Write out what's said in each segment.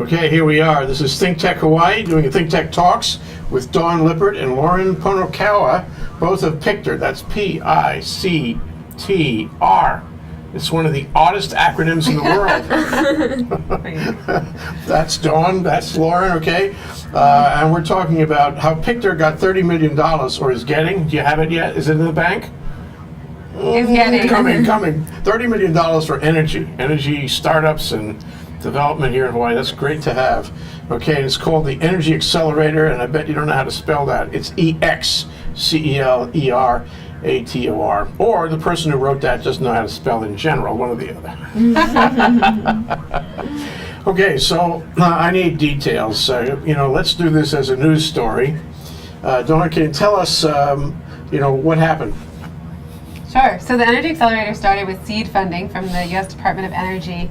Okay, here we are. This is ThinkTech Hawaii doing a ThinkTech Talks with Dawn Lippert and Lauren Tonokawa, both of Pictr. That's Pictr. It's one of the oddest acronyms in the world. That's Dawn, that's Lauren, okay? And we're talking about how Pictr got $30 million, or is getting. Do you have it yet? Is it in the bank? Is getting. Coming. $30 million for energy startups and development here in Hawaii. That's great to have. Okay, and it's called the Energy Accelerator, and I bet you don't know how to spell that. It's EXCELERATOR. Or the person who wrote that doesn't know how to spell in general, one or the other. Okay, so I need details. Let's do this as a news story. Donna, can you tell us, what happened? Sure. So the Energy Accelerator started with seed funding from the U.S. Department of Energy.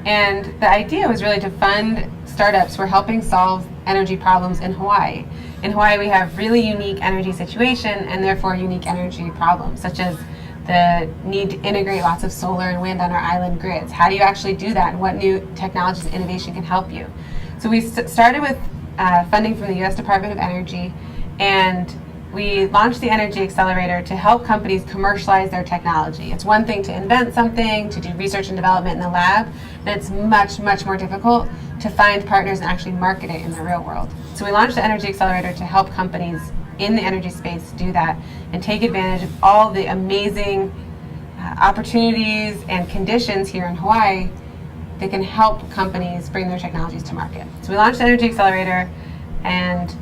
And the idea was really to fund startups who are helping solve energy problems in Hawaii. In Hawaii, we have really unique energy situation and therefore unique energy problems, such as the need to integrate lots of solar and wind on our island grids. How do you actually do that, and what new technologies and innovation can help you? So we started with funding from the U.S. Department of Energy, and we launched the Energy Accelerator to help companies commercialize their technology. It's one thing to invent something, to do research and development in the lab, and it's much, much more difficult to find partners and actually market it in the real world. So we launched the Energy Accelerator to help companies in the energy space do that and take advantage of all the amazing opportunities and conditions here in Hawaii that can help companies bring their technologies to market. So we launched the Energy Accelerator, and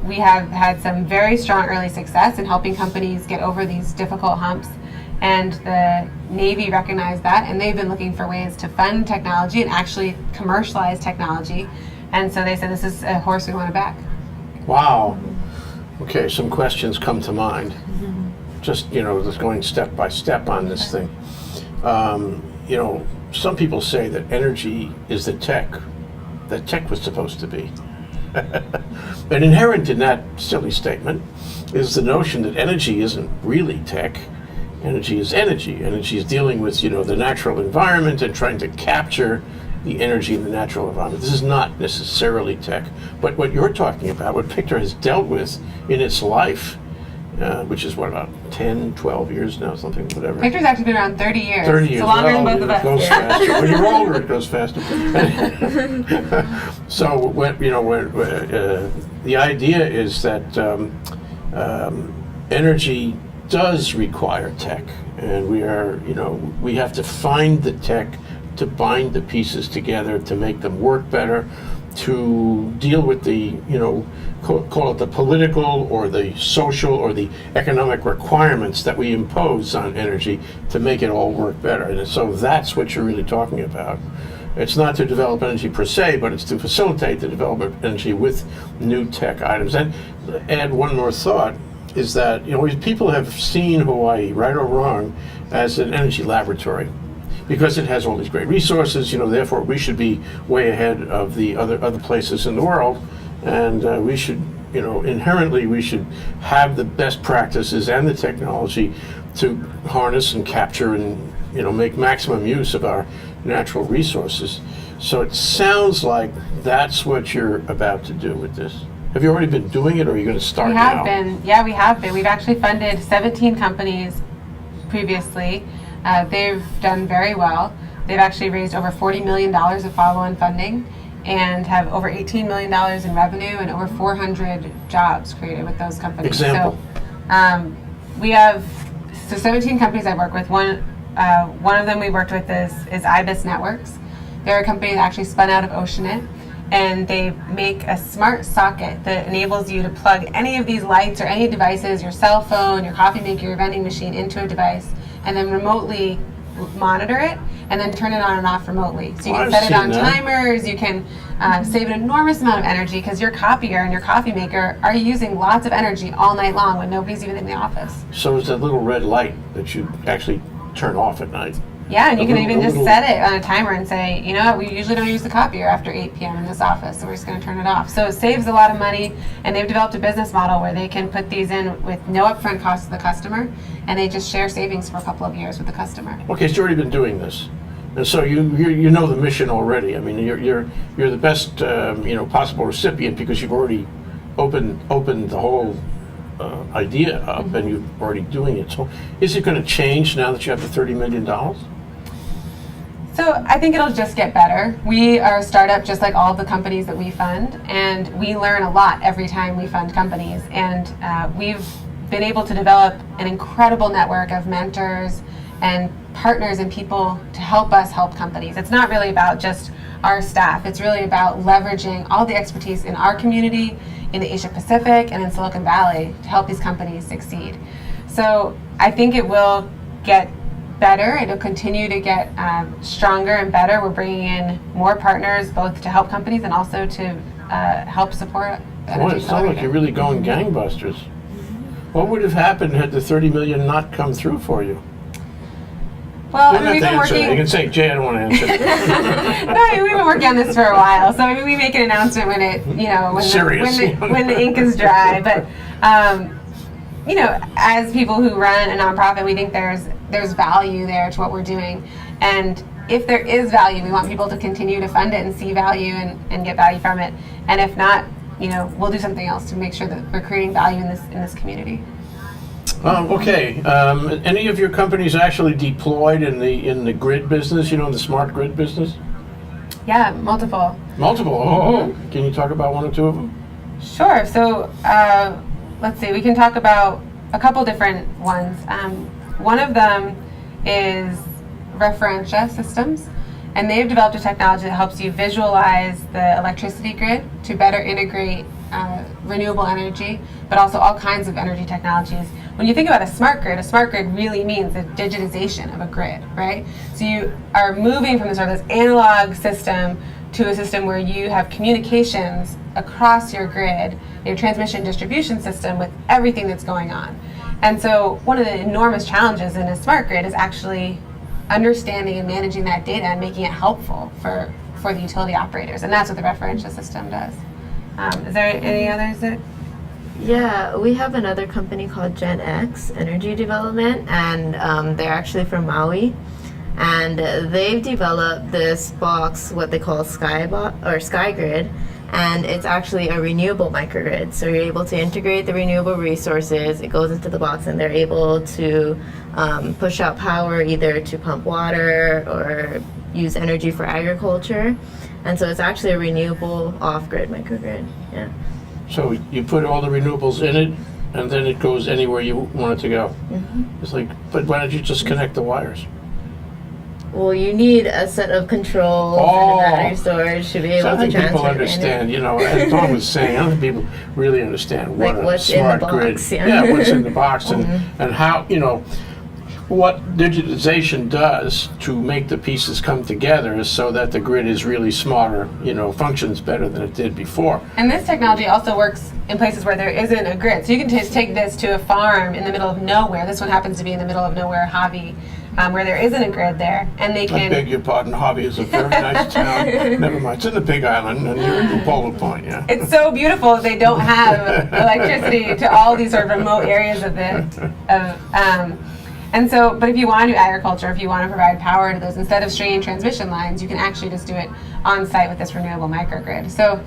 we have had some very strong early success in helping companies get over these difficult humps, and the Navy recognized that, and they've been looking for ways to fund technology and actually commercialize technology, and so they said this is a horse we want to back. Wow. Okay, some questions come to mind. Just, just going step by step on this thing. Some people say that energy is the tech that tech was supposed to be. And inherent in that silly statement is the notion that energy isn't really tech. Energy is energy. Energy is dealing with, the natural environment and trying to capture the energy in the natural environment. This is not necessarily tech. But what you're talking about, what Pictr has dealt with in its life, which is about 10, 12 years now, something, whatever. Pictr's actually been around 30 years. 30 years. So longer than both of us. It goes faster. When you're older, it goes faster. So, the idea is that energy does require tech, and we have to find the tech to bind the pieces together to make them work better, to deal with the, call it the political or the social or the economic requirements that we impose on energy to make it all work better. And so that's what you're really talking about. It's not to develop energy per se, but it's to facilitate the development of energy with new tech items. And add one more thought, is that, people have seen Hawaii, right or wrong, as an energy laboratory, because it has all these great resources, therefore we should be way ahead of the other places in the world, and we should, inherently we should have the best practices and the technology to harness and capture and, make maximum use of our natural resources. So it sounds like that's what you're about to do with this. Have you already been doing it, or are you going to start now? We have been. We've actually funded 17 companies previously. They've done very well. They've actually raised over $40 million of follow-on funding and have over $18 million in revenue and over 400 jobs created with those companies. Example. So we have 17 companies I work with. One of them we worked with is IBIS Networks. They're a company that actually spun out of Oceanit, and they make a smart socket that enables you to plug any of these lights or any devices, your cell phone, your coffee maker, your vending machine, into a device, and then remotely monitor it, and then turn it on and off remotely. So you can set it on timers, you can save an enormous amount of energy, because your copier and your coffee maker are using lots of energy all night long when nobody's even in the office. So it's that little red light that you actually turn off at night. Yeah, and you can even just set it on a timer and say, we usually don't use the copier after 8 p.m. in this office, so we're just going to turn it off. So it saves a lot of money, and they've developed a business model where they can put these in with no upfront cost to the customer, and they just share savings for a couple of years with the customer. Okay, so you've already been doing this. And so you know the mission already. I mean, you're the best possible recipient because you've already opened the whole idea up, and you're already doing it. So is it going to change now that you have the $30 million? So I think it'll just get better. We are a startup just like all of the companies that we fund, and we learn a lot every time we fund companies. And we've been able to develop an incredible network of mentors and partners and people to help us help companies. It's not really about just our staff. It's really about leveraging all the expertise in our community, in the Asia Pacific, and in Silicon Valley to help these companies succeed. So I think it will get better. It'll continue to get stronger and better. We're bringing in more partners, both to help companies and also to help support Energy Boy, it sounds like you're really going gangbusters. What would have happened had the $30 million not come through for you? Well, You don't we've have to been answer that. You working. can say, Jay, I don't want to answer. No, we've been working on this for a while. So we make an announcement when it, Serious. when the ink is dry. But as people who run a nonprofit, we think there's value there to what we're doing, and if there is value, we want people to continue to fund it and see value and get value from it. And if not, we'll do something else to make sure that we're creating value in this community. Okay. Any of your companies actually deployed in the grid business? In the smart grid business? Yeah, multiple. Multiple. Oh, can you talk about one or two of them? Sure. So let's see. We can talk about a couple different ones. One of them is Referentia Systems, and they've developed a technology that helps you visualize the electricity grid to better integrate renewable energy, but also all kinds of energy technologies. When you think about a smart grid really means the digitization of a grid, right? So you are moving from this analog system to a system where you have communications across your grid, your transmission distribution system with everything that's going on. And so one of the enormous challenges in a smart grid is actually understanding and managing that data and making it helpful for the utility operators. And that's what the referential system does. Is there any others that? Yeah, we have another company called Gen X Energy Development, and they're actually from Maui. And they've developed this box, what they call SkyGrid, and it's actually a renewable microgrid. So you're able to integrate the renewable resources, it goes into the box, and they're able to push out power either to pump water or use energy for agriculture. And so it's actually a renewable off-grid microgrid, yeah. So you put all the renewables in it, and then it goes anywhere you want it to go. Mm-hmm. It's like, but why don't you just connect the wires? Well, you need a set of controls Oh. and a battery storage to be So I able to think transfer. people understand, as Dawn was saying, I don't think people really understand what Like a what's in the smart box, grid, yeah. what's in the box, and, Mhm. and how, what digitization does to make the pieces come together so that the grid is really smarter, functions better than it did before. And this technology also works in places where there isn't a grid. So you can just take this to a farm in the middle of nowhere. This one happens to be in the middle of nowhere, Hobby, where there isn't a grid there, and they I can. beg your pardon, Hobby is a very nice town. Never mind, it's in the Big Island, and you're in Polo Point, yeah. It's so beautiful. They don't have electricity to all these sort of remote areas and so, but if you want to do agriculture, if you want to provide power to those, instead of stringing transmission lines, you can actually just do it on site with this renewable microgrid. So,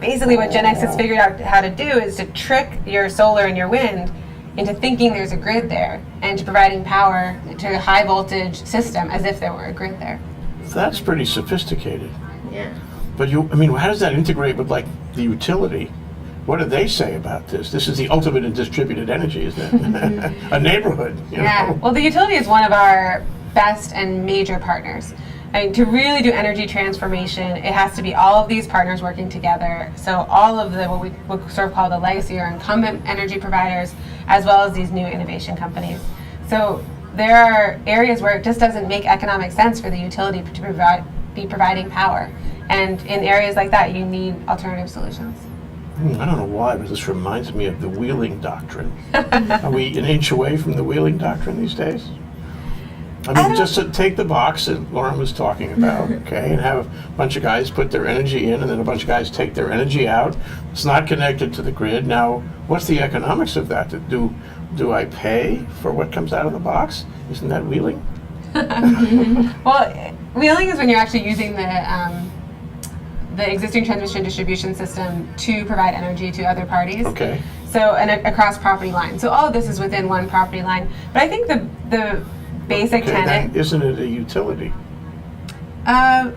basically what Gen X has figured out how to do is to trick your solar and your wind into thinking there's a grid there and to providing power to a high voltage system as if there were a grid there. That's pretty sophisticated. Yeah. But how does that integrate with the utility? What do they say about this? This is the ultimate in distributed energy, isn't it? A neighborhood. Yeah. Well, the utility is one of our best and major partners. I mean, to really do energy transformation, it has to be all of these partners working together. So all of what we would sort of call the legacy or incumbent energy providers, as well as these new innovation companies. So there are areas where it just doesn't make economic sense for the utility to be providing power. And in areas like that, you need alternative solutions. I don't know why, but this reminds me of the Wheeling Doctrine. Are we an inch away from the Wheeling Doctrine these days? Just to take the box that Lauren was talking about, okay, and have a bunch of guys put their energy in, and then a bunch of guys take their energy out. It's not connected to the grid. Now, what's the economics of that? Do I pay for what comes out of the box? Isn't that Wheeling? Well, wheeling is when you're actually using the existing transmission distribution system to provide energy to other parties. Okay. So, and across property lines. So all of this is within one property line. But I think the basic Okay, tenet. then isn't it a utility? Uh,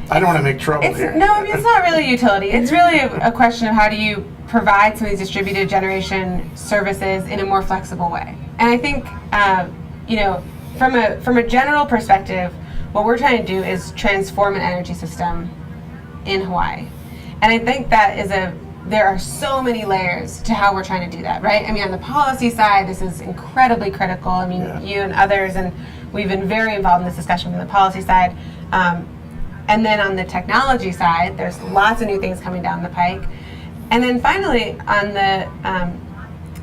I don't want to make trouble it's, here. no, I mean, it's not really a utility. It's really a question of how do you provide some of these distributed generation services in a more flexible way. And I think, from a general perspective, what we're trying to do is transform an energy system in Hawaii. And I think that there are so many layers to how we're trying to do that, right? I mean, on the policy side, this is incredibly critical. I mean, you and others, and we've been very involved in this discussion from the policy side. And then on the technology side, there's lots of new things coming down the pike. And then finally, on the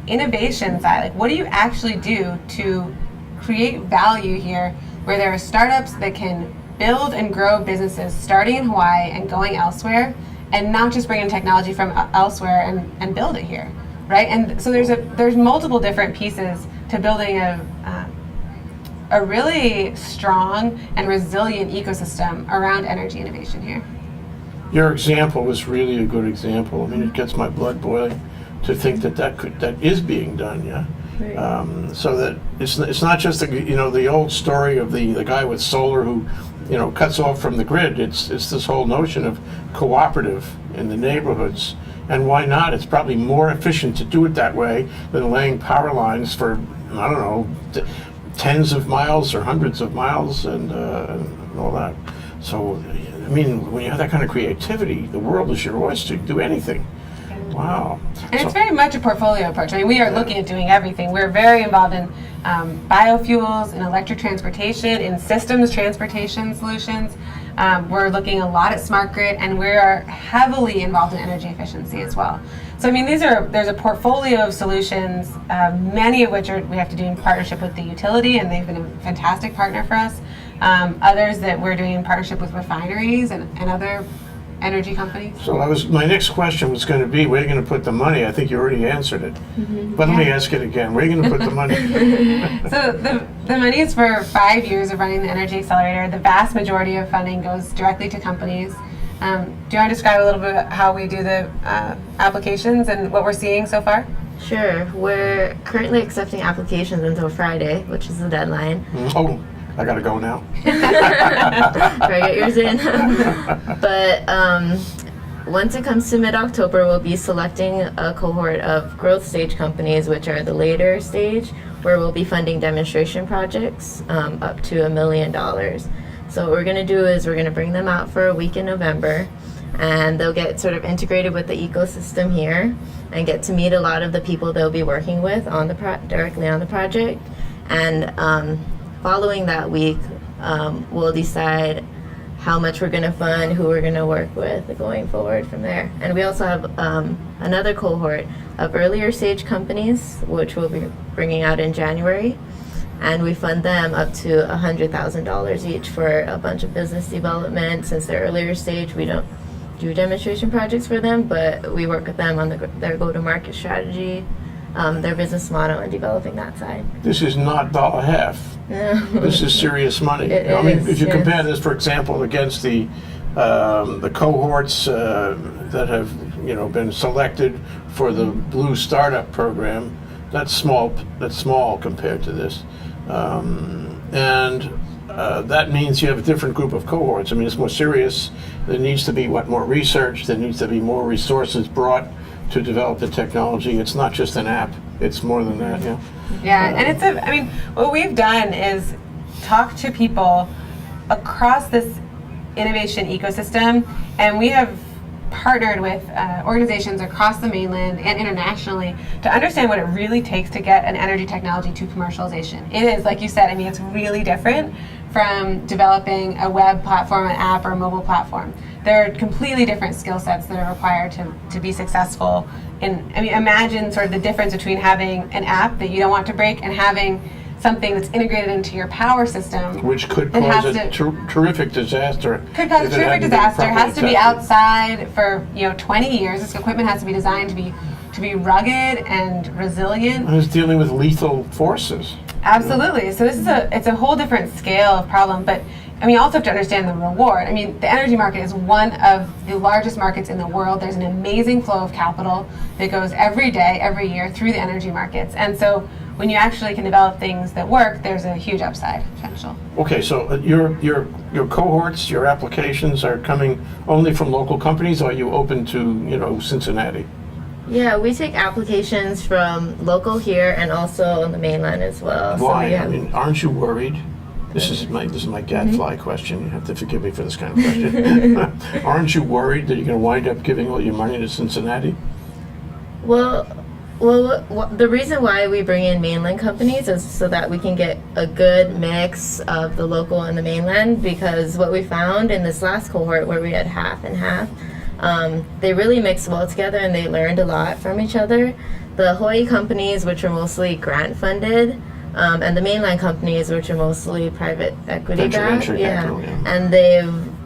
innovation side, like what do you actually do to create value here where there are startups that can build and grow businesses starting in Hawaii and going elsewhere, and not just bring in technology from elsewhere and build it here, right? And so there's multiple different pieces to building a really strong and resilient ecosystem around energy innovation here. Your example was really a good example. I mean, it gets my blood boiling to think that is being done, yeah. Right. So that it's not just the old story of the guy with solar who cuts off from the grid. It's this whole notion of cooperative in the neighborhoods. And why not? It's probably more efficient to do it that way than laying power lines for, I don't know, tens of miles or hundreds of miles and all that. So, I mean, when you have that kind of creativity, the world is your oyster. You can do anything. Wow. And it's very much a portfolio approach. I mean, we are looking at doing everything. We're very involved in biofuels, in electric transportation, in systems transportation solutions. We're looking a lot at smart grid, and we are heavily involved in energy efficiency as well. So, I mean, there's a portfolio of solutions, many of which we have to do in partnership with the utility, and they've been a fantastic partner for us. Others that we're doing in partnership with refineries and other energy companies. So my next question was going to be, where are you going to put the money? I think you already answered it. But let me ask it again. Where are you going to put the money? So the money is for 5 years of running the Energy Accelerator. The vast majority of funding goes directly to companies. Do you want to describe a little bit how we do the applications and what we're seeing so far? Sure. We're currently accepting applications until Friday, which is the deadline. Oh, I gotta go now. Better get yours in. But once it comes to mid-October, we'll be selecting a cohort of growth stage companies, which are the later stage, where we'll be funding demonstration projects up to $1 million. So what we're going to do is we're going to bring them out for a week in November, and they'll get sort of integrated with the ecosystem here and get to meet a lot of the people they'll be working with on the directly on the project. And following that week, we'll decide how much we're going to fund, who we're going to work with going forward from there. And we also have another cohort of earlier stage companies, which we'll be bringing out in January. And we fund them up to $100,000 each for a bunch of business development. Since they're earlier stage, we don't do demonstration projects for them, but we work with them on their go-to-market strategy, their business model, and developing that side. This is not dollar half. No. This is serious money. It I mean, is, if you yes. compare this, for example, against the cohorts that have been selected for the Blue Startup Program, that's small. That's small compared to this, and that means you have a different group of cohorts. I mean, it's more serious. There needs to be more research. There needs to be more resources brought to develop the technology. It's not just an app. It's more than that. Yeah. Yeah, and I mean, what we've done is talk to people across this innovation ecosystem, and we have partnered with organizations across the mainland and internationally to understand what it really takes to get an energy technology to commercialization. It is, like you said, I mean, it's really different from developing a web platform, an app, or a mobile platform. There are completely different skill sets that are required to be successful. I mean, imagine sort of the difference between having an app that you don't want to break and having something that's integrated into your power system. Which could cause a terrific disaster. Could cause a terrific disaster. It has to be outside for 20 years. This equipment has to be designed to be rugged and resilient. And it's dealing with lethal forces. Absolutely. So this is it's a whole different scale of problem, but I mean, you also have to understand the reward. I mean, the energy market is one of the largest markets in the world. There's an amazing flow of capital that goes every day, every year through the energy markets. And so when you actually can develop things that work, there's a huge upside potential. Okay, so your cohorts, your applications are coming only from local companies, or are you open to, Cincinnati? Yeah, we take applications from local here and also on the mainland as well. Why? So we have, I mean, aren't you worried? This is my gadfly question. You have to forgive me for this kind of question. Aren't you worried that you're going to wind up giving all your money to Cincinnati? well, the reason why we bring in mainland companies is so that we can get a good mix of the local and the mainland, because what we found in this last cohort where we had half and half, they really mixed well together and they learned a lot from each other. The Hawaii companies, which are mostly grant funded, and the mainland companies, which are mostly private equity backed, Venture capital, yeah. and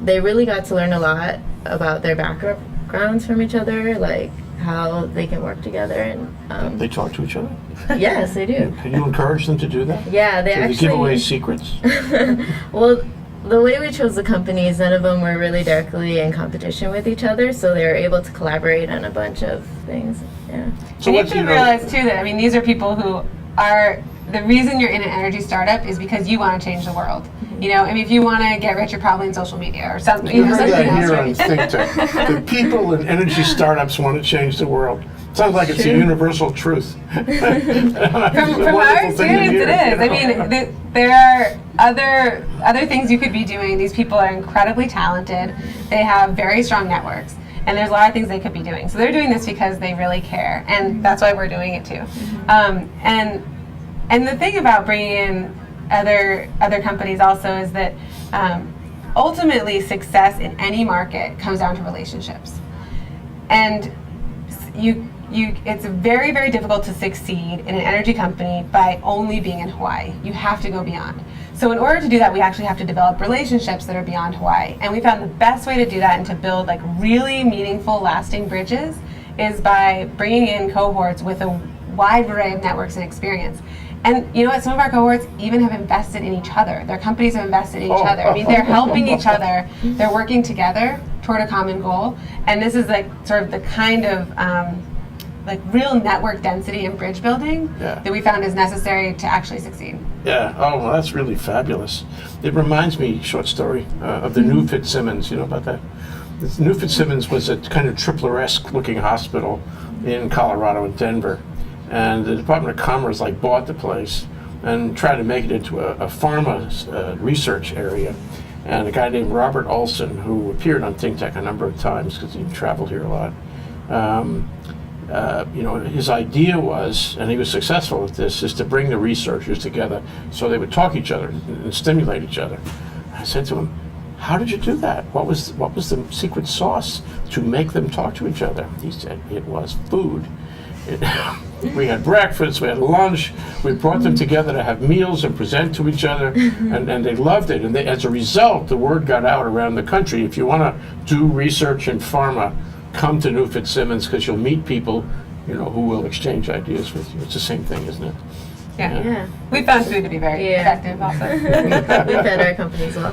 they really got to learn a lot about their backgrounds from each other, like how they can work together. And They talk to each other? yes, they do. Can you encourage them to do that? Yeah, they Do they actually give away secrets? Well, the way we chose the companies, none of them were really directly in competition with each other, so they were able to collaborate on a bunch of things. Yeah. So And you what have to realize too that, I mean, these are people who are, the reason you're in an energy startup is because you want to change the world. I mean, if you want to get rich, you're probably in social media or something. You heard something that else, here right? on ThinkTech. The people in energy startups want to change the world. Sounds like it's a True. universal truth. From our experience, it is. I mean, there are other things you could be doing. These people are incredibly talented. They have very strong networks, and there's a lot of things they could be doing. So they're doing this because they really care, and that's why we're doing it too. And the thing about bringing in other companies also is that ultimately success in any market comes down to relationships, and it's very, very difficult to succeed in an energy company by only being in Hawaii. You have to go beyond. So in order to do that, we actually have to develop relationships that are beyond Hawaii. And we found the best way to do that and to build like really meaningful, lasting bridges is by bringing in cohorts with a wide array of networks and experience. And you know what? Some of our cohorts even have invested in each other. Their companies have invested in each other. I mean, they're helping each other. They're working together toward a common goal. And this is like sort of the kind of like real network density and bridge building that we found is necessary to actually succeed. Yeah. Oh, well, that's really fabulous. It reminds me, short story, of the New Fitzsimmons. You know about that? This New Fitzsimmons was a kind of Tripler-esque looking hospital in Colorado and Denver. And the Department of Commerce bought the place and tried to make it into a pharma research area. And a guy named Robert Olson, who appeared on ThinkTech a number of times because he traveled here a lot, his idea was, and he was successful at this, is to bring the researchers together so they would talk each other and stimulate each other. I said to him, "How did you do that? What was the secret sauce to make them talk to each other?" He said, "It was food." We had breakfast, we had lunch, we brought them together to have meals and present to each other, and they loved it. And as a result, the word got out around the country. If you want to do research in pharma, come to New Fitzsimmons because you'll meet people, who will exchange ideas with you. It's the same thing, isn't it? Yeah. We found food to be very effective also. We fed our companies well.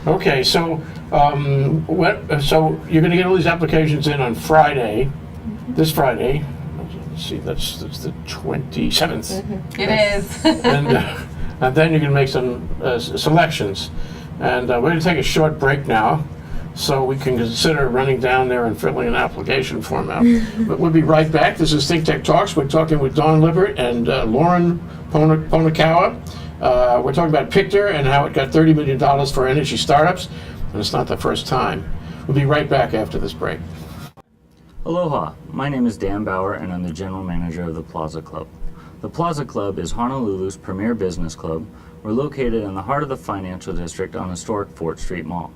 Okay, so so you're going to get all these applications in on Friday. This Friday, let's see, that's the 27th. It is. And then you can make some selections. And we're going to take a short break now so we can consider running down there and filling an application form out. But we'll be right back. This is ThinkTech Talks. We're talking with Dawn Lippert and Lauren Tonokawa. We're talking about Pictor and how it got $30 million for energy startups. And it's not the first time. We'll be right back after this break. Aloha, my name is Dan Bauer and I'm the General Manager of the Plaza Club. The Plaza Club is Honolulu's premier business club. We're located in the heart of the financial district on historic Fort Street Mall.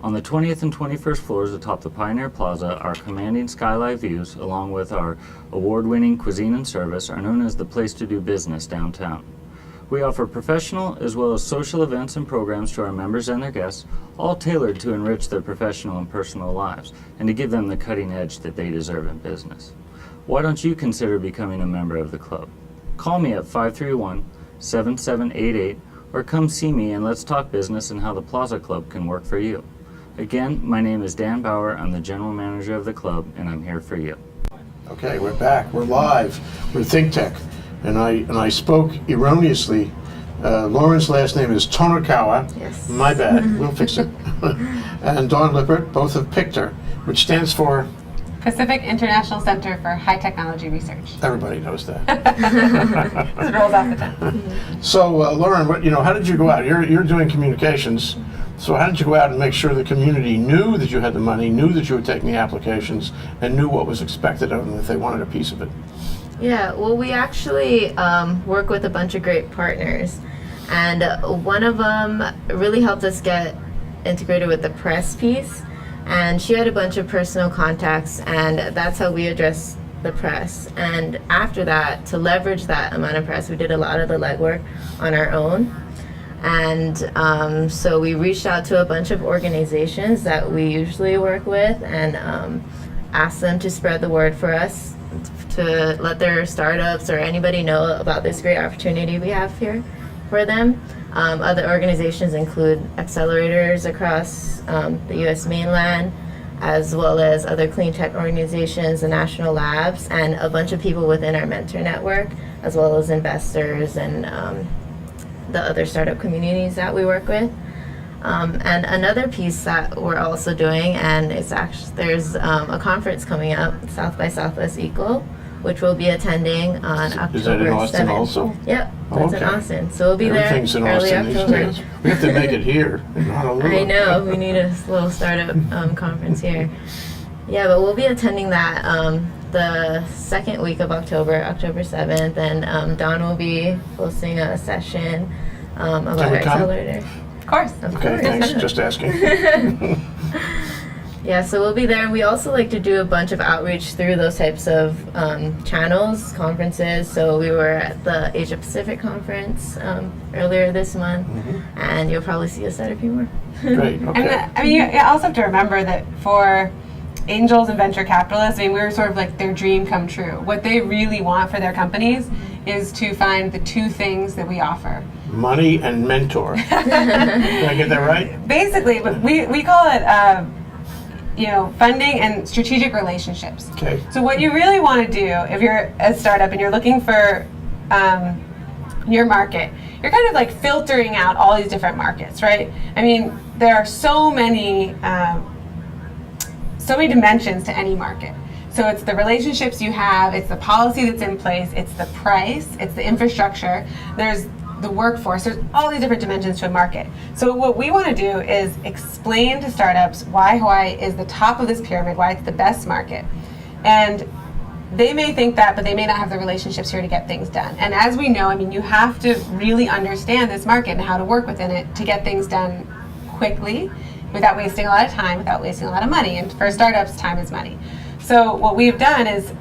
On the 20th and 21st floors atop the Pioneer Plaza, our commanding skyline views, along with our award-winning cuisine and service, are known as the place to do business downtown. We offer professional as well as social events and programs to our members and their guests, all tailored to enrich their professional and personal lives and to give them the cutting edge that they deserve in business. Why don't you consider becoming a member of the club? Call me at 531-7788 or come see me and let's talk business and how the Plaza Club can work for you. Again, my name is Dan Bauer. I'm the general manager of the club, and I'm here for you. Okay, we're back. We're live. We're ThinkTech. And I spoke erroneously. Lauren's last name is Tonokawa. Yes. My bad. We'll fix it. And Dawn Lippert, both of PICTR, which stands for... Pacific International Center for High Technology Research. Everybody knows that. This rolls off the tongue. So, Lauren, how did you go out? You're doing communications. So how did you go out and make sure the community knew that you had the money, knew that you were taking the applications, and knew what was expected of them if they wanted a piece of it? Yeah, well, we actually work with a bunch of great partners, and one of them really helped us get integrated with the press piece, and she had a bunch of personal contacts, and that's how we address the press. And after that, to leverage that amount of press, we did a lot of the legwork on our own. And so we reached out to a bunch of organizations that we usually work with and asked them to spread the word for us, to let their startups or anybody know about this great opportunity we have here for them. Other organizations include accelerators across the US mainland, as well as other clean tech organizations, the national labs, and a bunch of people within our mentor network, as well as investors and the other startup communities that we work with. And another piece that we're also doing, and it's actually, there's a conference coming up, South by Southwest Equal, which we'll be attending on October 7th. Is that in Austin also? Yep, that's in Okay. Austin. So we'll be there Everything's in early Austin these October. days. We have to make it here in Honolulu. I know, we need a little startup conference here. Yeah, but we'll be attending that the second week of October, October 7th, and Dawn will be hosting a session about Can we our come? accelerator. Of course. Okay, thanks. Just asking. Yeah, so we'll be there. We also like to do a bunch of outreach through those types of channels, conferences. So we were at the Asia Pacific conference earlier this month, and you'll probably see us at a few more. Great, okay. And you also have to remember that for angels and venture capitalists, we're sort of like their dream come true. What they really want for their companies is to find the two things that we offer. Money and mentor. Did I get that right? Basically, but we call it funding and strategic relationships. Okay. So what you really want to do if you're a startup and you're looking for your market, you're kind of like filtering out all these different markets, right? There are so many dimensions to any market. So it's the relationships you have, it's the policy that's in place, it's the price, it's the infrastructure, there's the workforce, there's all these different dimensions to a market. So what we want to do is explain to startups why Hawaii is the top of this pyramid, why it's the best market. And they may think that, but they may not have the relationships here to get things done. And as we know, you have to really understand this market and how to work within it to get things done quickly, without wasting a lot of time, without wasting a lot of money. And for startups, time is money. So what we've done is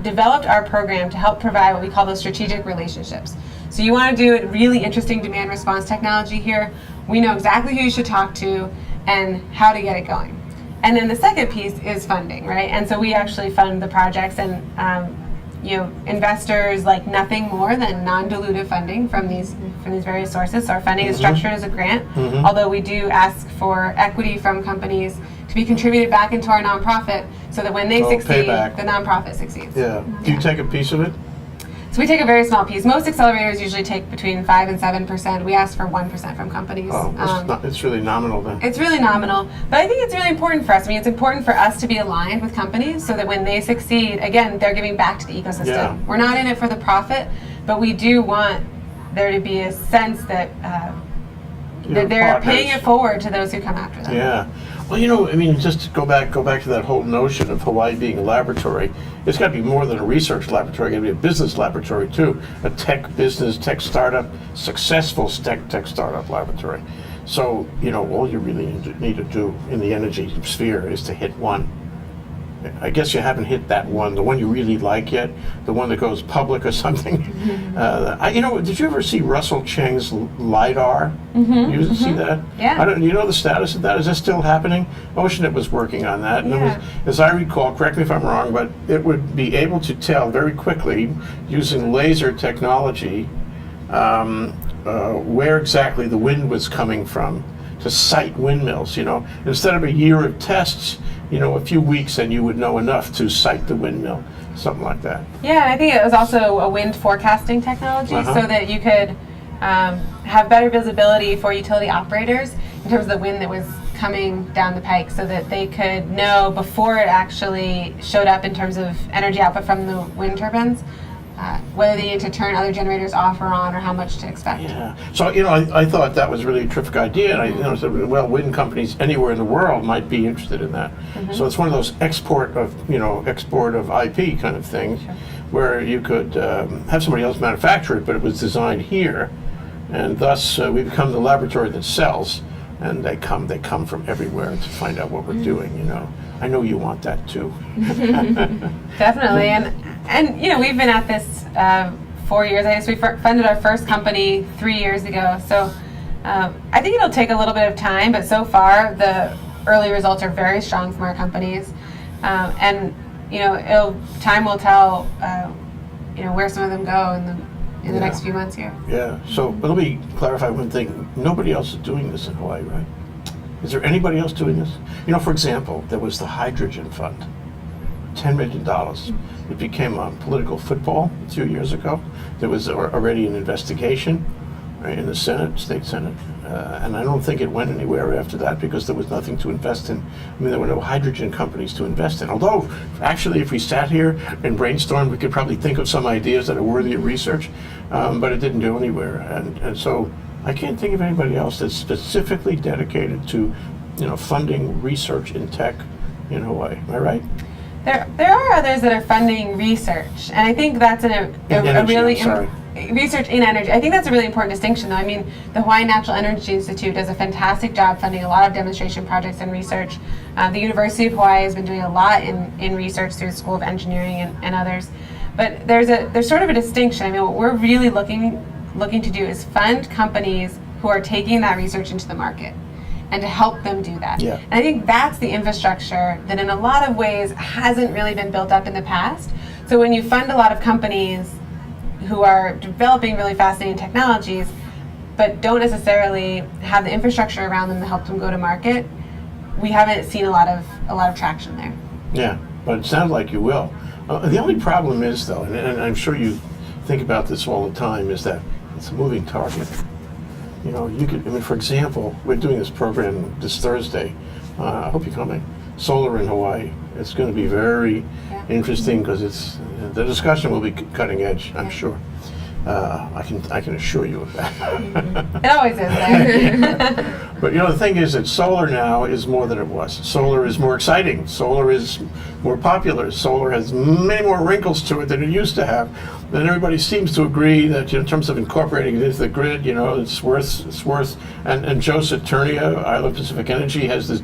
developed our program to help provide what we call those strategic relationships. So you want to do a really interesting demand response technology here. We know exactly who you should talk to and how to get it going. And then the second piece is funding, right? And so we actually fund the projects, and investors like nothing more than non-dilutive funding from these various sources. So our funding is structured as a grant, although we do ask for equity from companies to be contributed back into our nonprofit so that when they succeed, payback. the nonprofit succeeds. Yeah. Do you take a piece of it? So we take a very small piece. Most accelerators usually take between 5 and 7%. We ask for 1% from companies. Oh, it's really nominal then. It's really nominal, but I think it's really important for us. It's important for us to be aligned with companies so that when they succeed, again, they're giving back to the ecosystem. Yeah. We're not in it for the profit, but we do want there to be a sense that that they're paying it forward to those who come after them. Yeah. Well, just to go back to that whole notion of Hawaii being a laboratory, it's got to be more than a research laboratory. It's got to be a business laboratory too, a tech business, tech startup, successful tech startup laboratory. So, all you really need to do in the energy sphere is to hit one. I guess you haven't hit that one, the one you really like yet, the one that goes public or something. Did you ever see Russell Cheng's LiDAR? You see that? Yeah. You know the status of that? Is that still happening? Oceanet was working on that. And it was, as I recall, correct me if I'm wrong, but it would be able to tell very quickly using laser technology where exactly the wind was coming from to site windmills. Instead of a year of tests, a few weeks, and you would know enough to site the windmill, something like that. Yeah, and I think it was also a wind forecasting technology so that you could have better visibility for utility operators in terms of the wind that was coming down the pike, so that they could know before it actually showed up in terms of energy output from the wind turbines, whether they need to turn other generators off or on, or how much to expect. Yeah. So I thought that was really a terrific idea, and I said, well, wind companies anywhere in the world might be interested in that. So it's one of those export of IP kind of things, where you could have somebody else manufacture it, but it was designed here, and thus we become the laboratory that sells, and they come from everywhere to find out what we're doing. I know you want that too. Definitely, and we've been at this 4 years. I guess we funded our first company 3 years ago. So I think it'll take a little bit of time, but so far the early results are very strong from our companies. And time will tell where some of them go in the next few months here. Yeah. So let me clarify one thing. Nobody else is doing this in Hawaii, right? Is there anybody else doing this? For example, there was the hydrogen fund, $10 million. It became a political football a few years ago. There was already an investigation in the Senate, state Senate, and I don't think it went anywhere after that because there was nothing to invest in. There were no hydrogen companies to invest in. Although, actually, if we sat here and brainstormed, we could probably think of some ideas that are worthy of research, but it didn't go anywhere. And so I can't think of anybody else that's specifically dedicated to, funding research in tech in Hawaii. Am I right? There are others that are funding research, and I think that's research in energy. I think that's a really important distinction, though. The Hawaii Natural Energy Institute does a fantastic job funding a lot of demonstration projects and research. The University of Hawaii has been doing a lot in research through the School of Engineering and others. But there's sort of a distinction. What we're really looking to do is fund companies who are taking that research into the market, and to help them do that. Yeah. And I think that's the infrastructure that in a lot of ways hasn't really been built up in the past. So when you fund a lot of companies who are developing really fascinating technologies, but don't necessarily have the infrastructure around them to help them go to market, we haven't seen a lot of traction there. Yeah, but it sounds like you will. The only problem is, though, and I'm sure you think about this all the time, is that it's a moving target. You could, for example, we're doing this program this Thursday. I hope you're coming. Solar in Hawaii. It's going to be very interesting because the discussion will be cutting edge, I'm sure. I can assure you of that. It always is there. But the thing is that solar now is more than it was. Solar is more exciting. Solar is more popular. Solar has many more wrinkles to it than it used to have. And everybody seems to agree that in terms of incorporating it into the grid, it's worth. And Joe Saturnia, Island Pacific Energy, has this,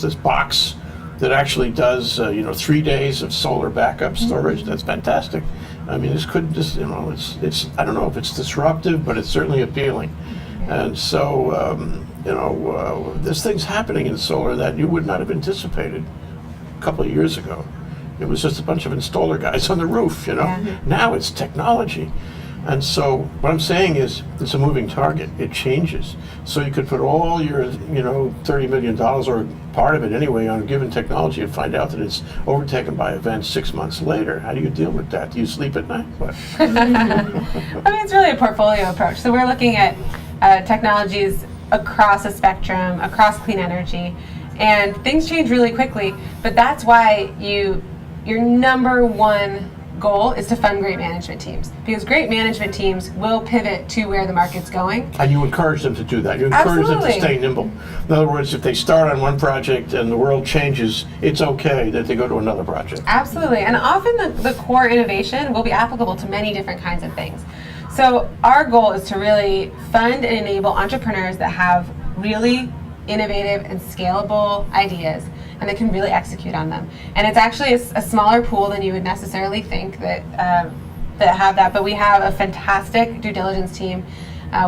this box that actually does 3 days of solar backup storage. That's fantastic. This could just it's I don't know if it's disruptive, but it's certainly appealing. And so there's things happening in solar that you would not have anticipated a couple of years ago. It was just a bunch of installer guys on the roof. Now it's technology. And so what I'm saying is it's a moving target. It changes. So you could put all your, $30 million or part of it anyway on a given technology and find out that it's overtaken by events 6 months later. How do you deal with that? Do you sleep at night? What? It's really a portfolio approach. So we're looking at technologies across a spectrum, across clean energy, and things change really quickly. But that's why your number one goal is to fund great management teams, because great management teams will pivot to where the market's going. And you encourage them to do that. You encourage them to stay nimble. In other words, if they start on one project and the world changes, it's okay that they go to another project. Absolutely. And often the core innovation will be applicable to many different kinds of things. So our goal is to really fund and enable entrepreneurs that have really innovative and scalable ideas, and they can really execute on them. And it's actually a smaller pool than you would necessarily think that have that, but we have a fantastic due diligence team.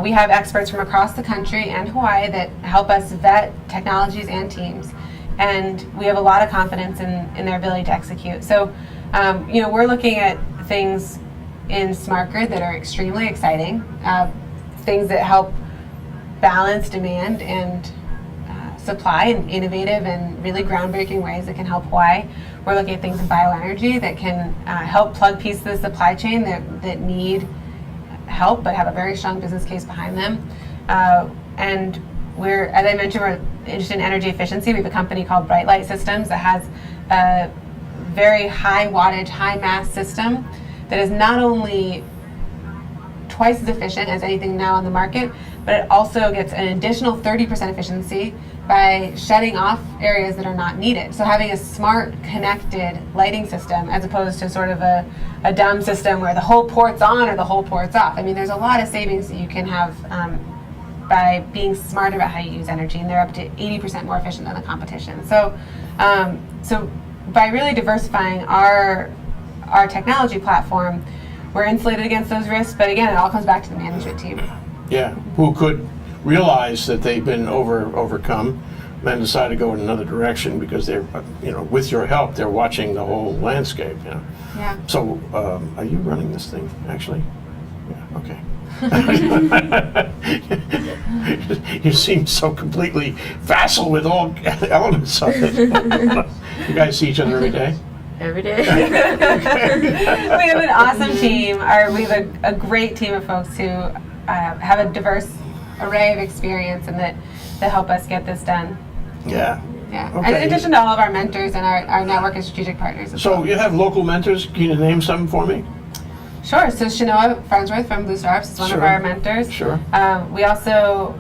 We have experts from across the country and Hawaii that help us vet technologies and teams, and we have a lot of confidence in their ability to execute. So, we're looking at things in smart grid that are extremely exciting, things that help balance demand and supply in innovative and really groundbreaking ways that can help Hawaii. We're looking at things in bioenergy that can help plug pieces of the supply chain that need help but have a very strong business case behind them. And we're, as I mentioned, we're interested in energy efficiency. We have a company called Bright Light Systems that has a very high wattage, high mass system that is not only twice as efficient as anything now on the market, but it also gets an additional 30% efficiency by shutting off areas that are not needed. So having a smart, connected lighting system as opposed to sort of a dumb system where the whole port's on or the whole port's off. I mean, there's a lot of savings that you can have by being smart about how you use energy, and they're up to 80% more efficient than the competition. So, so by really diversifying our technology platform, we're insulated against those risks, but again, it all comes back to the management team. Yeah, who could realize that they've been overcome and decide to go in another direction because they're, with your help, they're watching the whole landscape. Yeah. So, are you running this thing, actually? Yeah, okay. You seem so completely facile with all elements of it. You guys see each other every day? Every day. We have an awesome team. We have a great team of folks who have a diverse array of experience and that help us get this done. Yeah. Yeah. Okay. And in addition to all of our mentors and our network of strategic partners as So well. you have local mentors. Can you name some for me? Sure. So Shanoa Farnsworth from Blue Star Ops is one of Sure. our mentors. Sure. We also,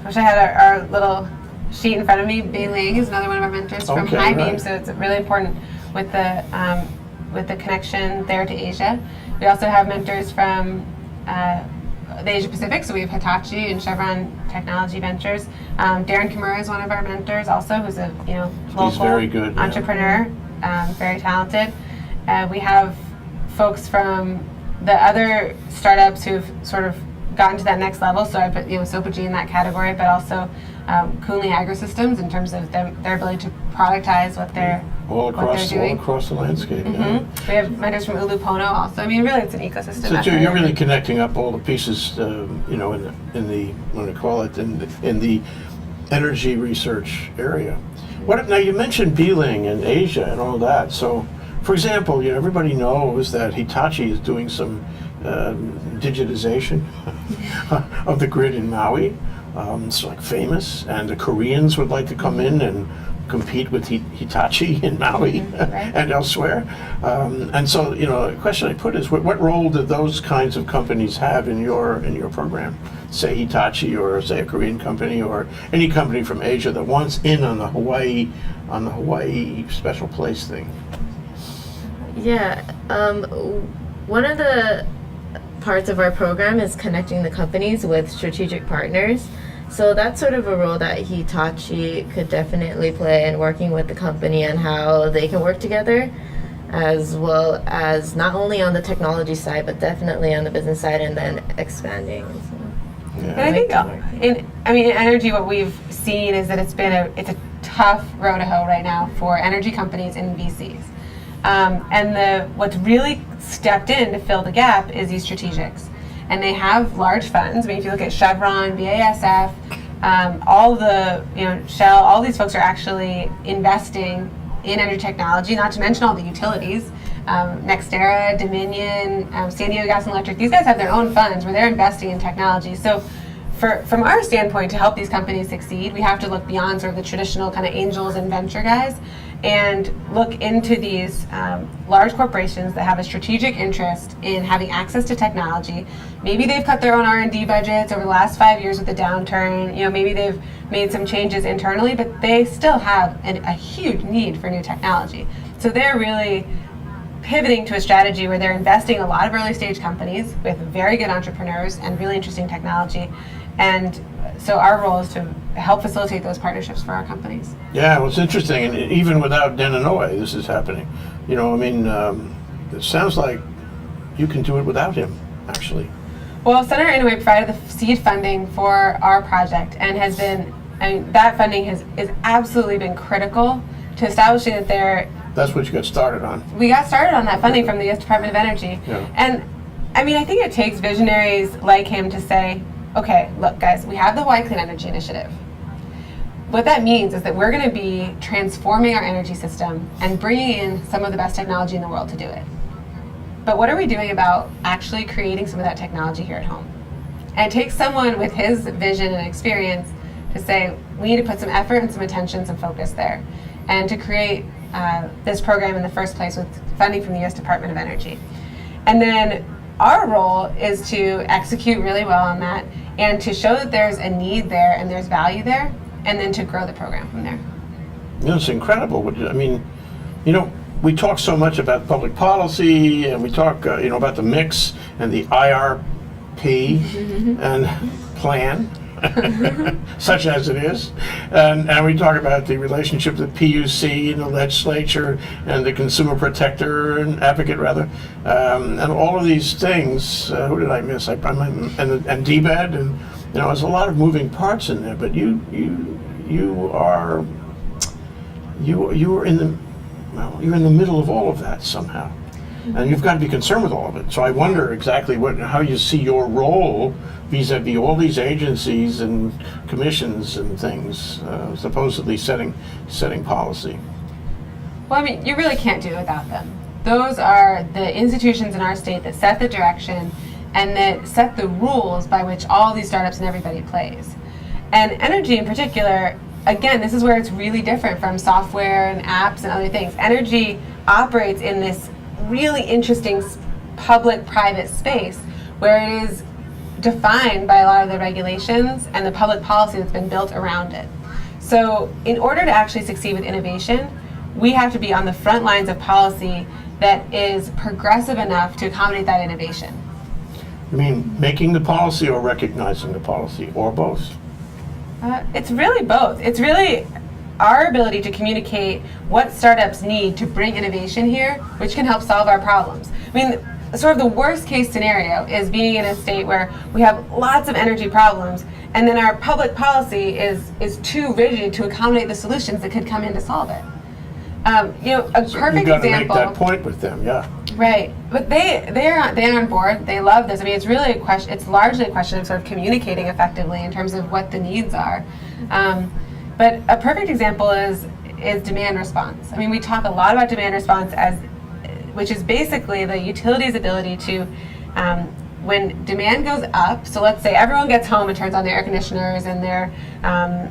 wish I had our little sheet in front of me. Bei Ling is another one of our mentors from Okay, High right. Beam. So it's really important with the connection there to Asia. We also have mentors from the Asia Pacific. So we have Hitachi and Chevron Technology Ventures. Darren Kimura is one of our mentors also, who's a local very good, yeah. entrepreneur, very talented. We have folks from the other startups who've sort of gotten to that next level. So I put Sopogy in that category, but also Coonley Agri-Systems in terms of their ability to productize what they're doing. All across the landscape. Mm-hmm. Yeah. We have mentors from Ulupono also. I mean, really, it's an ecosystem. So effort. you're really connecting up all the pieces, in the what do you call it, in the energy research area. Now you mentioned Bei Ling and Asia and all that. So, for example, everybody knows that Hitachi is doing some digitization of the grid in Maui. It's like famous, and the Koreans would like to come in and compete with Hitachi in Maui Right. and elsewhere. And so, the question I put is, what role do those kinds of companies have in your program? Say Hitachi, or say a Korean company, or any company from Asia that wants in on the Hawaii special place thing. Yeah, one of the parts of our program is connecting the companies with strategic partners. So that's sort of a role that Hitachi could definitely play in working with the company on how they can work together, as well as not only on the technology side, but definitely on the business side, and then expanding. So. And I think in energy, what we've seen is that it's a tough road to hoe right now for energy companies and VCs. And what's really stepped in to fill the gap is these strategics. And they have large funds. I mean, if you look at Chevron, BASF, all the, Shell, all these folks are actually investing in energy technology, not to mention all the utilities. NextEra, Dominion, San Diego Gas and Electric, these guys have their own funds where they're investing in technology. So from our standpoint, to help these companies succeed, we have to look beyond sort of the traditional kind of angels and venture guys and look into these large corporations that have a strategic interest in having access to technology. Maybe they've cut their own R&D budgets over the last 5 years with the downturn. Maybe they've made some changes internally, but they still have a huge need for new technology. So they're really pivoting to a strategy where they're investing in a lot of early stage companies with very good entrepreneurs and really interesting technology, and so our role is to help facilitate those partnerships for our companies. Yeah, well, it's interesting, and even without Deninoe, this is happening. You know, I mean, it sounds like you can do it without him, actually. Well, Senator Inouye provided the seed funding for our project and has been, I mean, that funding has absolutely been critical to establishing that That's what you got started on. we got started on that funding from the U.S. Department of Energy. Yeah. And I mean, I think it takes visionaries like him to say, okay, look guys, we have the Hawaii Clean Energy Initiative. What that means is that we're going to be transforming our energy system and bringing in some of the best technology in the world to do it. But what are we doing about actually creating some of that technology here at home? And it takes someone with his vision and experience to say, we need to put some effort and some attention, some focus there, and to create this program in the first place with funding from the U.S. Department of Energy. And then our role is to execute really well on that and to show that there's a need there and there's value there, and then to grow the program from there. You know, it's incredible. I mean, you know, we talk so much about public policy, and we talk, you know, about the mix and the IRP and plan, such as it is, and we talk about the relationship of the PUC and the legislature and the consumer protector and advocate rather, and all of these things. Who did I miss? And DBED, and you know, there's a lot of moving parts in there. But you are in the you're in the middle of all of that somehow, and you've got to be concerned with all of it. So I wonder exactly how you see your role vis-a-vis all these agencies and commissions and things, supposedly setting policy. Well, I mean, you really can't do it without them. Those are the institutions in our state that set the direction and that set the rules by which all these startups and everybody plays. And energy in particular, again, this is where it's really different from software and apps and other things. Energy operates in this really interesting public-private space where it is defined by a lot of the regulations and the public policy that's been built around it. So in order to actually succeed with innovation, we have to be on the front lines of policy that is progressive enough to accommodate that innovation. You mean making the policy or recognizing the policy, or both? It's really both. It's really our ability to communicate what startups need to bring innovation here, which can help solve our problems. I mean, sort of the worst case scenario is being in a state where we have lots of energy problems and then our public policy is too rigid to accommodate the solutions that could come in to solve it. You know, a So perfect you've got to example. make that point with them, yeah. Right, but they're on board. They love this. I mean, it's really a question. It's largely a question of sort of communicating effectively in terms of what the needs are. But a perfect example is demand response. I mean, we talk a lot about demand response which is basically the utility's ability to, when demand goes up. So let's say everyone gets home and turns on their air conditioners and their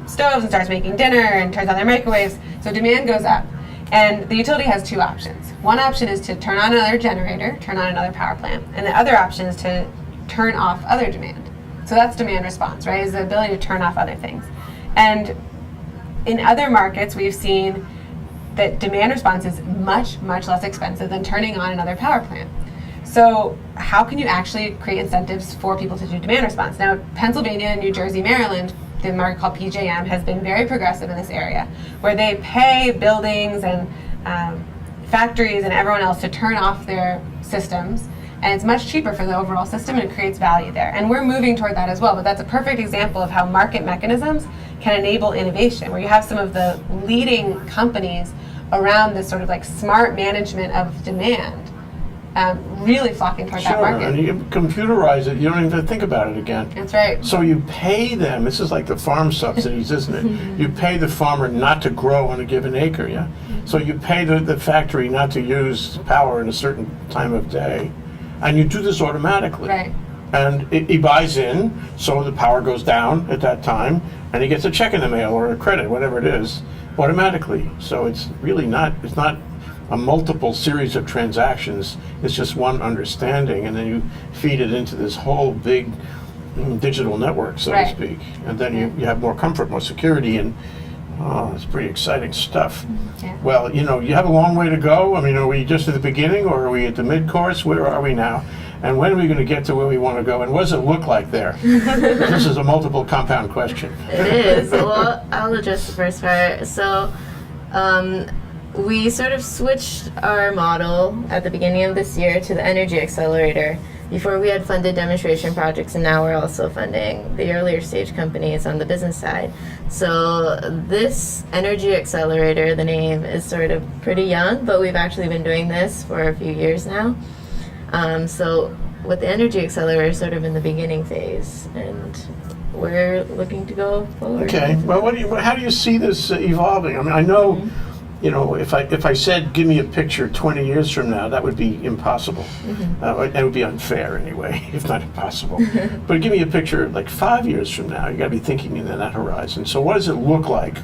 stoves and starts making dinner and turns on their microwaves. So demand goes up. And the utility has two options. One option is to turn on another generator, turn on another power plant. And the other option is to turn off other demand. So that's demand response, right? Is the ability to turn off other things. And in other markets, we've seen that demand response is much, much less expensive than turning on another power plant. So how can you actually create incentives for people to do demand response? Now, Pennsylvania, New Jersey, Maryland, the market called PJM has been very progressive in this area, where they pay buildings and factories and everyone else to turn off their systems, and it's much cheaper for the overall system and it creates value there. And we're moving toward that as well, but that's a perfect example of how market mechanisms can enable innovation, where you have some of the leading companies around this sort of like smart management of demand really flocking toward that market. And you computerize it, you don't even have to think about it again. That's right. So you pay them, this is like the farm subsidies, isn't it? You pay the farmer not to grow on a given acre, yeah? So you pay the factory not to use power in a certain time of day, and you do this automatically. Right. And he buys in, so the power goes down at that time, and he gets a check in the mail or a credit, whatever it is, automatically. So it's really not, it's not a multiple series of transactions, it's just one understanding, and then you feed it into this whole big digital network, so to speak. And then you have more comfort, more security, and it's pretty exciting stuff. Yeah. Well, you know, you have a long way to go. I mean, are we just at the beginning, or are we at the mid-course? Where are we now? And when are we going to get to where we want to go? And what does it look like there? This is a multiple compound question. It is. Well, I'll address the first part. So, we sort of switched our model at the beginning of this year to the Energy Accelerator. Before we had funded demonstration projects, and now we're also funding the earlier stage companies on the business side. So this Energy Accelerator, the name is sort of pretty young, but we've actually been doing this for a few years now. So with the Energy Accelerator, sort of in the beginning phase, and we're looking to go forward. Okay. Well, how do you see this evolving? I mean, I know, you know, if I said, give me a picture 20 years from now, that would be impossible. That would be unfair anyway, if not impossible. But give me a picture like 5 years from now. You got to be thinking in that horizon. So what does it look like?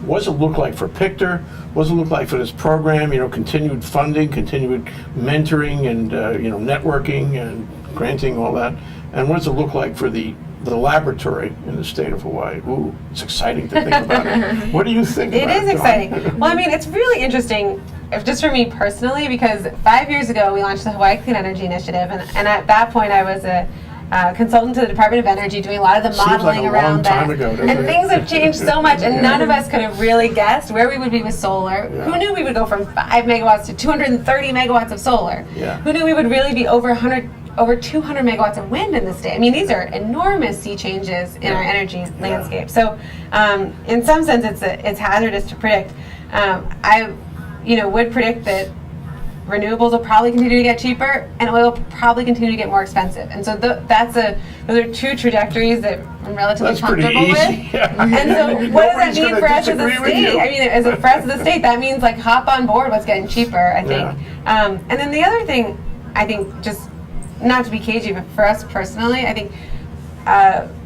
What does it look like for Pictor? What does it look like for this program? You know, continued funding, continued mentoring, and you know, networking and granting, all that. And what does it look like for the laboratory in the state of Hawaii? Ooh, it's exciting to think about it. What do you think about it? It is exciting. Well, I mean, it's really interesting, just for me personally, because 5 years ago we launched the Hawaii Clean Energy Initiative, and at that point I was a consultant to the Department of Energy, doing a lot of the modeling like a around long time that. ago, doesn't And it? things have changed so much, and none of us could have really guessed where we would be with solar. Yeah. Who knew we would go from 5 megawatts to 230 megawatts of solar? Yeah. Who knew we would really be over 200 megawatts of wind in the state? I mean, these are enormous sea changes in our energy landscape. So, in some sense, it's hazardous to predict. I, would predict that renewables will probably continue to get cheaper, and oil will probably continue to get more expensive. And so those are two trajectories that I'm relatively That's pretty comfortable easy. with. Yeah. And so, what does that Nobody's mean gonna for us as a disagree with state? you. I mean, for us as a state, that means like hop on board what's getting cheaper, I think. Yeah. And then the other thing, I think, just not to be cagey, but for us personally, I think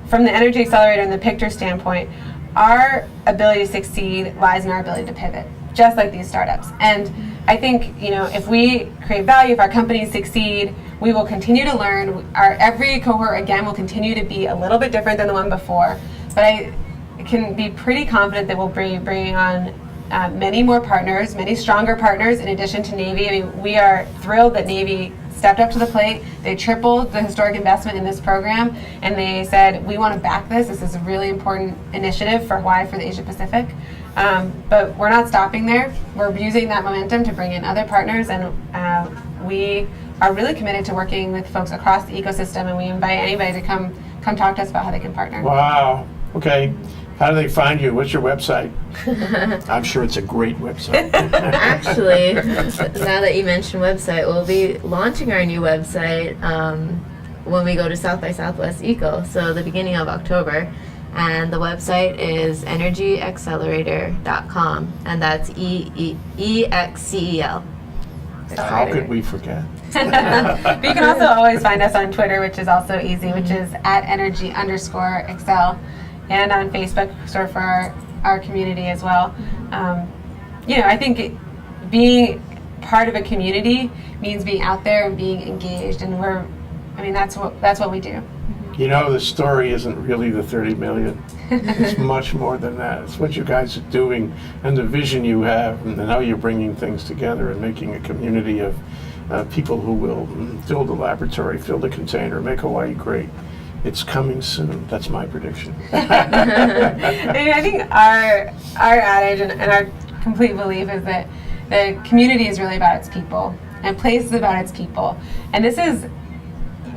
from the Energy Accelerator and the Pictor standpoint, our ability to succeed lies in our ability to pivot, just like these startups. And I think, if we create value, if our companies succeed, we will continue to learn. Every cohort, again, will continue to be a little bit different than the one before. But I can be pretty confident that we'll be bringing on many more partners, many stronger partners in addition to Navy. I mean, we are thrilled that Navy stepped up to the plate. They tripled the historic investment in this program, and they said, we want to back this. This is a really important initiative for Hawaii, for the Asia Pacific. But we're not stopping there. We're using that momentum to bring in other partners, and we are really committed to working with folks across the ecosystem, and we invite anybody to come talk to us about how they can partner. Wow. Okay. How do they find you? What's your website? I'm sure it's a great website. Actually, now that you mentioned website, we'll be launching our new website when we go to South by Southwest Eco, so the beginning of October. And the website is energyaccelerator.com, and that's EXCEL. How could we forget? But you can also always find us on Twitter, which is also easy, which is @energy_excel. And on Facebook, sort of for our community as well. I think being part of a community means being out there and being engaged, and that's what we do. The story isn't really the 30 million. It's much more than that. It's what you guys are doing and the vision you have, and how you're bringing things together and making a community of people who will fill the laboratory, fill the container, make Hawaii great. It's coming soon. That's my prediction. I think our adage and our complete belief is that the community is really about its people, and place is about its people. And this is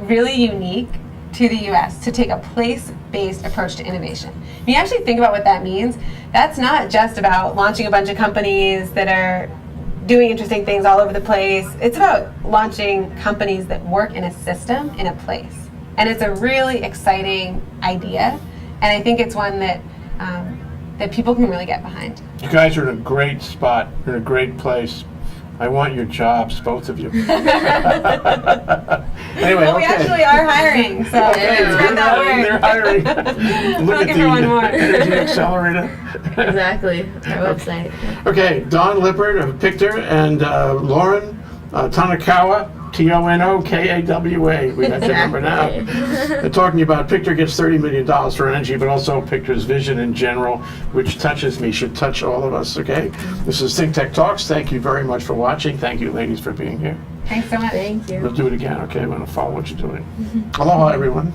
really unique to the U.S. to take a place-based approach to innovation. When you actually think about what that means, that's not just about launching a bunch of companies that are doing interesting things all over the place. It's about launching companies that work in a system, in a place. And it's a really exciting idea, and I think it's one that people can really get behind. You guys are in a great spot, in a great place. I want your jobs, both of you. Anyway, Well, we actually are hiring, so spread that word. they're hiring. Look at Looking for one more. the Energy Accelerator. Exactly, our website. Okay, Don Lippert of Pictor and Lauren Tonokawa, Tonokawa. We got your number now. They're talking about Pictor gets $30 million for energy, but also Pictor's vision in general, which touches me, should touch all of us, okay? This is ThinkTech Talks. Thank you very much for watching. Thank you, ladies, for being here. Thanks so much. Thank you. We'll do it again, okay? We're going to follow what you're doing. Aloha, everyone.